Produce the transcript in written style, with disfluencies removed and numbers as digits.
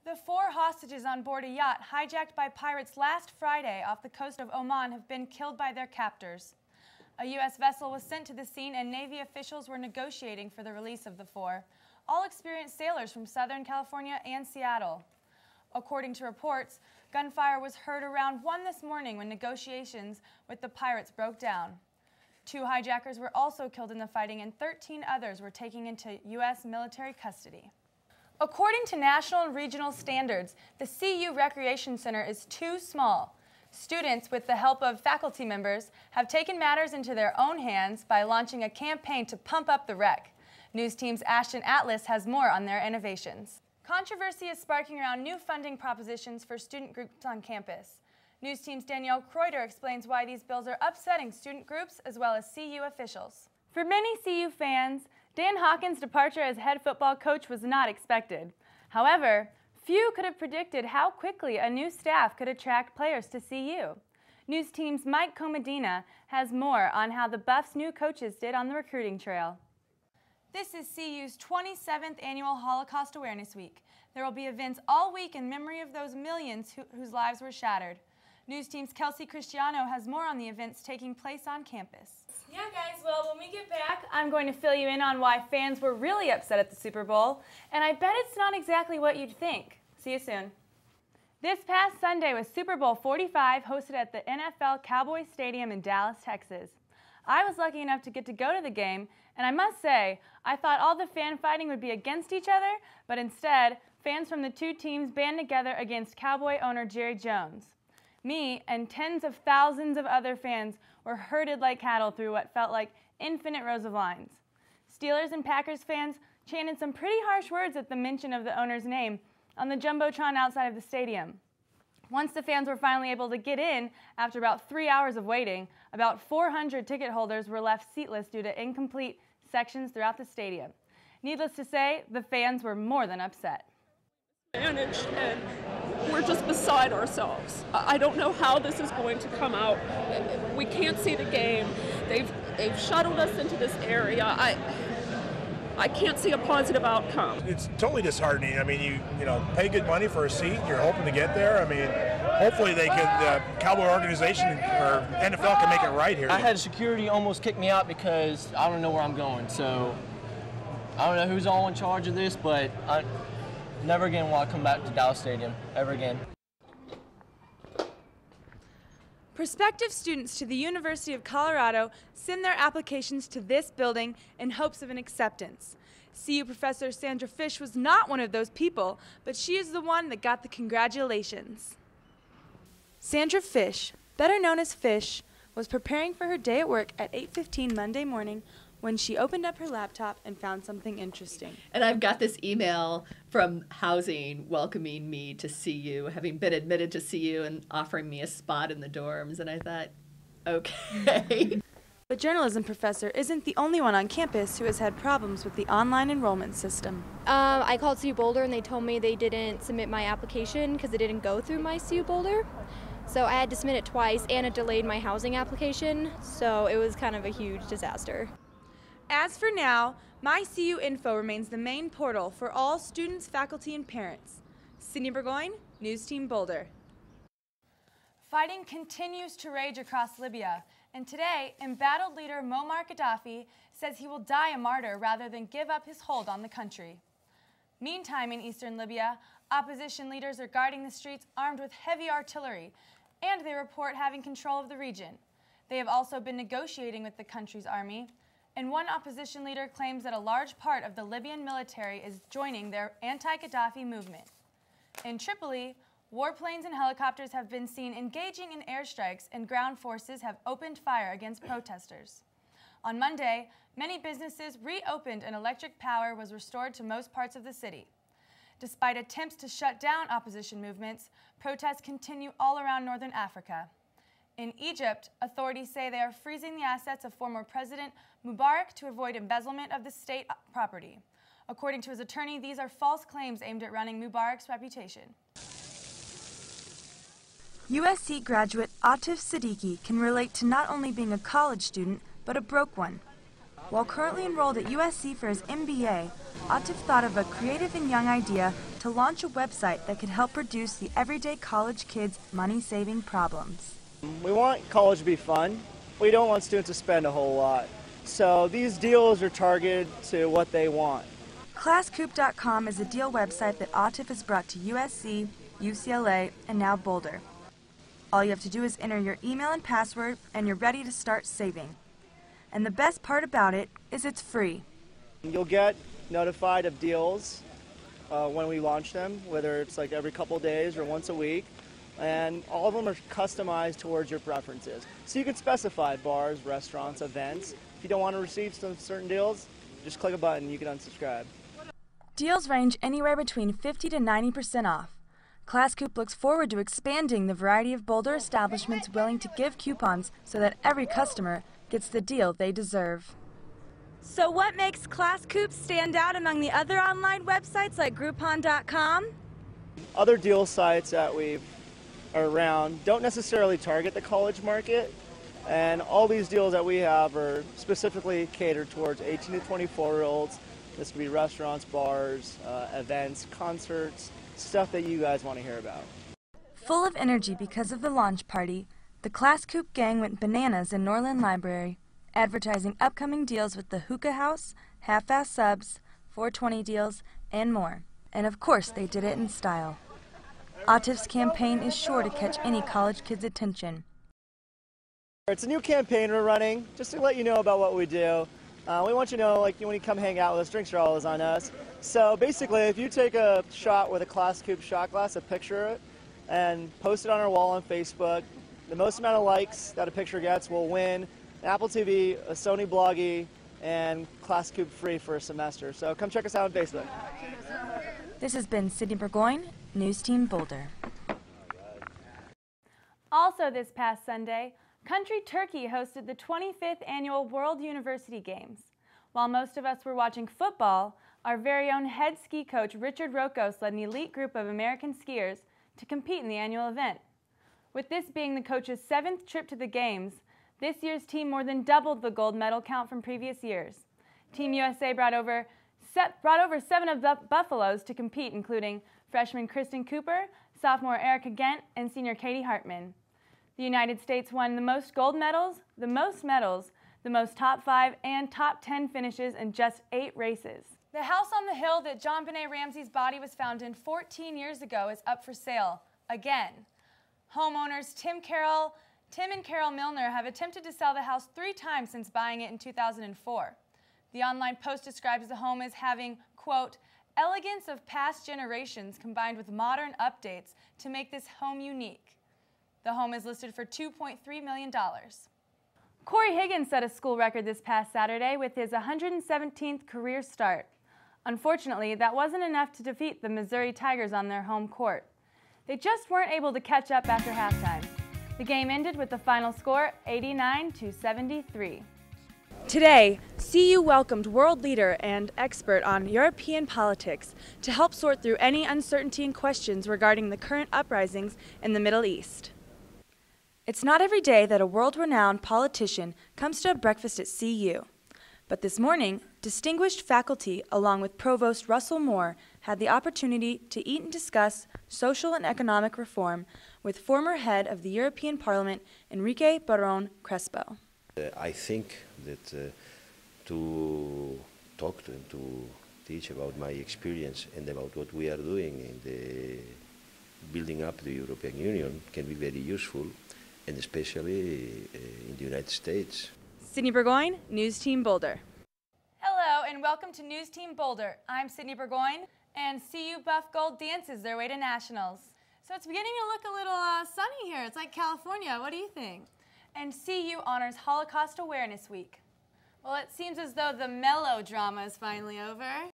The 4 hostages on board a yacht hijacked by pirates last Friday off the coast of Oman have been killed by their captors. A U.S. vessel was sent to the scene and Navy officials were negotiating for the release of the 4, all experienced sailors from Southern California and Seattle. According to reports, gunfire was heard around 1 this morning when negotiations with the pirates broke down. 2 hijackers were also killed in the fighting and 13 others were taken into U.S. military custody. According to national and regional standards, the CU Recreation Center is too small. Students, with the help of faculty members, have taken matters into their own hands by launching a campaign to pump up the rec. News Team's Ashton Atlas has more on their innovations. Controversy is sparking around new funding propositions for student groups on campus. News Team's Danielle Kreuter explains why these bills are upsetting student groups as well as CU officials. For many CU fans, Dan Hawkins' departure as head football coach was not expected. However, few could have predicted how quickly a new staff could attract players to CU. News Team's Mike Comedina has more on how the Buffs' new coaches did on the recruiting trail. This is CU's 27th annual Holocaust Awareness Week. There will be events all week in memory of those millions whose lives were shattered. News Team's Kelsey Cristiano has more on the events taking place on campus. Yeah, guys, well, when we get back, I'm going to fill you in on why fans were really upset at the Super Bowl, and I bet it's not exactly what you'd think. See you soon. This past Sunday was Super Bowl 45 hosted at the NFL Cowboys Stadium in Dallas, Texas. I was lucky enough to get to go to the game, and I must say, I thought all the fan fighting would be against each other, but instead, fans from the 2 teams band together against Cowboy owner Jerry Jones. Me and tens of thousands of other fans were herded like cattle through what felt like infinite rows of lines. Steelers and Packers fans chanted some pretty harsh words at the mention of the owner's name on the Jumbotron outside of the stadium. Once the fans were finally able to get in, after about 3 hours of waiting, about 400 ticket holders were left seatless due to incomplete sections throughout the stadium. Needless to say, the fans were more than upset. Managed, and we're just beside ourselves. I don't know how this is going to come out. We can't see the game. They've shuttled us into this area. I can't see a positive outcome. It's totally disheartening. I mean, you know, pay good money for a seat. You're hoping to get there. I mean, hopefully they could, the Cowboy organization or NFL can make it right here. I had security almost kick me out because I don't know where I'm going. So I don't know who's all in charge of this, but never again will I come back to Dallas Stadium, ever again. Prospective students to the University of Colorado send their applications to this building in hopes of an acceptance. CU professor Sandra Fish was not one of those people, but she is the one that got the congratulations. Sandra Fish, better known as Fish, was preparing for her day at work at 8:15 Monday morning when she opened up her laptop and found something interesting. And I've got this email from housing welcoming me to CU, having been admitted to CU and offering me a spot in the dorms. And I thought, okay. The journalism professor isn't the only one on campus who has had problems with the online enrollment system. I called CU Boulder and they told me they didn't submit my application because it didn't go through my CU Boulder. So I had to submit it twice and it delayed my housing application. So it was kind of a huge disaster. As for now, My CU Info remains the main portal for all students, faculty, and parents. Sydney Burgoyne, News Team Boulder. Fighting continues to rage across Libya, and today, embattled leader Muammar Gaddafi says he will die a martyr rather than give up his hold on the country. Meantime, in eastern Libya, opposition leaders are guarding the streets armed with heavy artillery, and they report having control of the region. They have also been negotiating with the country's army, and one opposition leader claims that a large part of the Libyan military is joining their anti-Gaddafi movement. In Tripoli, warplanes and helicopters have been seen engaging in airstrikes, and ground forces have opened fire against protesters. On Monday, many businesses reopened and electric power was restored to most parts of the city. Despite attempts to shut down opposition movements, protests continue all around northern Africa. In Egypt, authorities say they are freezing the assets of former President Mubarak to avoid embezzlement of the state property. According to his attorney, these are false claims aimed at running Mubarak's reputation. USC graduate Atif Siddiqui can relate to not only being a college student, but a broke one. While currently enrolled at USC for his MBA, Atif thought of a creative and young idea to launch a website that could help reduce the everyday college kids' money-saving problems. We want college to be fun. We don't want students to spend a whole lot. So these deals are targeted to what they want. ClassCoop.com is a deal website that Atif has brought to USC, UCLA, and now Boulder. All you have to do is enter your email and password, and you're ready to start saving. And the best part about it is it's free. You'll get notified of deals when we launch them, whether it's like every couple days or once a week. And all of them are customized towards your preferences. So you can specify bars, restaurants, events. If you don't want to receive some certain deals, just click a button and you can unsubscribe. Deals range anywhere between 50 to 90% off. ClassCoop looks forward to expanding the variety of Boulder establishments willing to give coupons so that every customer gets the deal they deserve. So what makes ClassCoop stand out among the other online websites like Groupon.com? Other deal sites that we are around don't necessarily target the college market, and all these deals that we have are specifically catered towards 18 to 24-year-olds. This could be restaurants, bars, events, concerts, stuff that you guys want to hear about. Full of energy because of the launch party, the ClassCoop gang went bananas in Norland Library, advertising upcoming deals with the Hookah House, half-ass subs, 420 deals, and more. And of course they did it in style. Atif's campaign is sure to catch any college kid's attention. It's a new campaign we're running, just to let you know about what we do. We want you to know, like, when you come hang out with us, drinks are always on us. So basically, if you take a shot with a ClassCoop shot glass, a picture of it, and post it on our wall on Facebook, the most amount of likes that a picture gets will win an Apple TV, a Sony Bloggy, and ClassCoop free for a semester. So come check us out on Facebook. This has been Sydney Burgoyne, News Team Boulder. Also this past Sunday, country Turkey hosted the 25th Annual World University Games. While most of us were watching football, our very own head ski coach Richard Rokos led an elite group of American skiers to compete in the annual event. With this being the coach's 7th trip to the Games, this year's team more than doubled the gold medal count from previous years. Team USA brought over 7 of the Buffaloes to compete, including freshman Kristen Cooper, sophomore Erica Gent, and senior Katie Hartman. The United States won the most gold medals, the most top 5, and top 10 finishes in just 8 races. The house on the hill that John Benet Ramsey's body was found in 14 years ago is up for sale again. Homeowners Tim and Carol Milner have attempted to sell the house 3 times since buying it in 2004. The online post describes the home as having, quote, elegance of past generations combined with modern updates to make this home unique. The home is listed for $2.3 million. Corey Higgins set a school record this past Saturday with his 117th career start. Unfortunately, that wasn't enough to defeat the Missouri Tigers on their home court. They just weren't able to catch up after halftime. The game ended with the final score 89-73. Today, CU welcomed world leader and expert on European politics to help sort through any uncertainty and questions regarding the current uprisings in the Middle East. It's not every day that a world-renowned politician comes to a breakfast at CU. But this morning, distinguished faculty, along with Provost Russell Moore, had the opportunity to eat and discuss social and economic reform with former head of the European Parliament, Enrique Barón Crespo. I think that to talk and to teach about my experience and about what we are doing in the building up the European Union can be very useful, and especially in the United States. Sydney Burgoyne, News Team Boulder. Hello and welcome to News Team Boulder. I'm Sydney Burgoyne, and CU Buff Gold dances their way to nationals. So it's beginning to look a little sunny here. It's like California. What do you think? And CU honors Holocaust Awareness Week. Well, it seems as though the melodrama is finally over.